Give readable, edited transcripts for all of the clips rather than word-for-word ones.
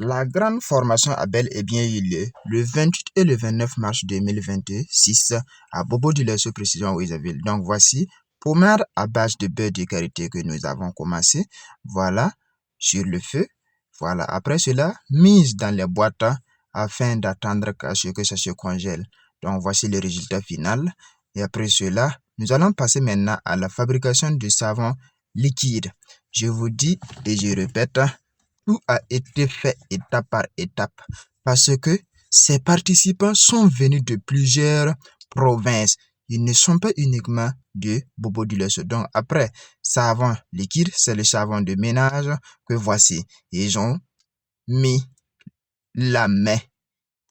La grande formation a bel et bien eu lieu le 28 et le 29 mars 2026 à Bobo-Dioulasso, précisément où Isabelle. Donc voici pommade à base de beurre de karité que nous avons commencé. Voilà, sur le feu. Voilà, après cela, mise dans les boîtes afin d'attendre à ce que ça se congèle. Donc voici le résultat final. Et après cela, nous allons passer maintenant à la fabrication du savon liquide. Je vous dis et je répète, tout a été fait étape par étape parce que ces participants sont venus de plusieurs provinces. Ils ne sont pas uniquement de Bobo-Dioulasso. Donc après, savon liquide, c'est le savon de ménage que voici. Ils ont mis la main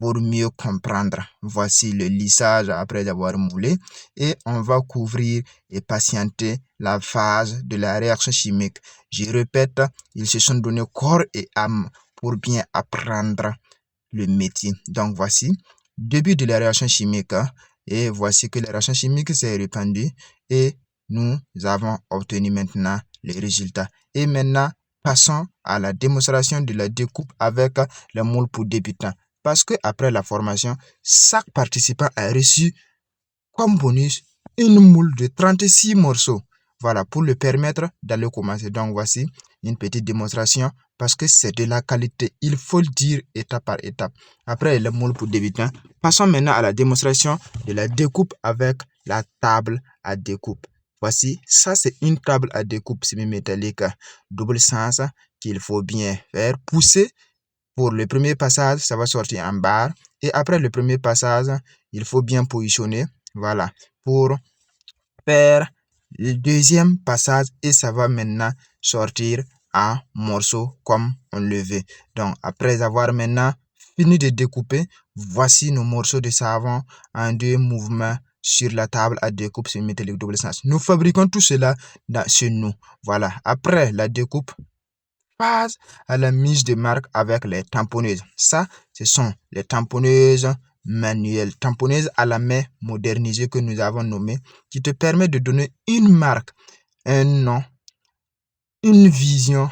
pour mieux comprendre. Voici le lissage après avoir moulé et on va couvrir et patienter la phase de la réaction chimique. Je répète, ils se sont donné corps et âme pour bien apprendre le métier. Donc voici, début de la réaction chimique et voici que la réaction chimique s'est répandue et nous avons obtenu maintenant les résultats. Et maintenant, passons à la démonstration de la découpe avec le moule pour débutants. Parce que après la formation, chaque participant a reçu comme bonus une moule de 36 morceaux. Voilà, pour le permettre d'aller commencer. Donc voici une petite démonstration parce que c'est de la qualité. Il faut le dire étape par étape. Après le moule pour débutants, passons maintenant à la démonstration de la découpe avec la table à découpe. Voici, ça c'est une table à découpe semi-métallique double sens qu'il faut bien faire pousser. Pour le premier passage, ça va sortir en barre. Et après le premier passage, il faut bien positionner. Voilà. Pour faire le deuxième passage et ça va maintenant sortir en morceaux comme on le veut. Donc, après avoir maintenant fini de découper, voici nos morceaux de savon en deux mouvements sur la table à découpe semi-métallique double sens. Nous fabriquons tout cela chez nous. Voilà. Après la découpe, passe à la mise de marque avec les tamponneuses. Ça, ce sont les tamponneuses manuelles, tamponneuses à la main modernisées que nous avons nommées, qui te permettent de donner une marque, un nom, une vision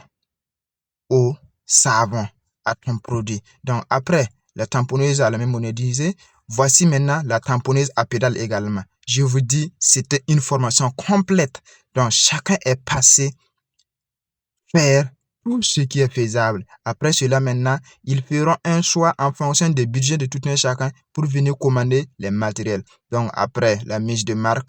au savon, à ton produit. Donc après la tamponneuse à la main modernisée, voici maintenant la tamponneuse à pédale également. Je vous dis, c'était une formation complète. Donc chacun est passé faire tout ce qui est faisable. Après cela, maintenant, ils feront un choix en fonction des budgets de tout un chacun pour venir commander les matériels. Donc, après la mise de marque,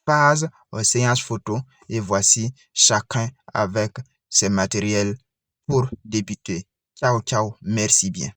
phase aux séances photo et voici chacun avec ses matériels pour débuter. Ciao, ciao. Merci bien.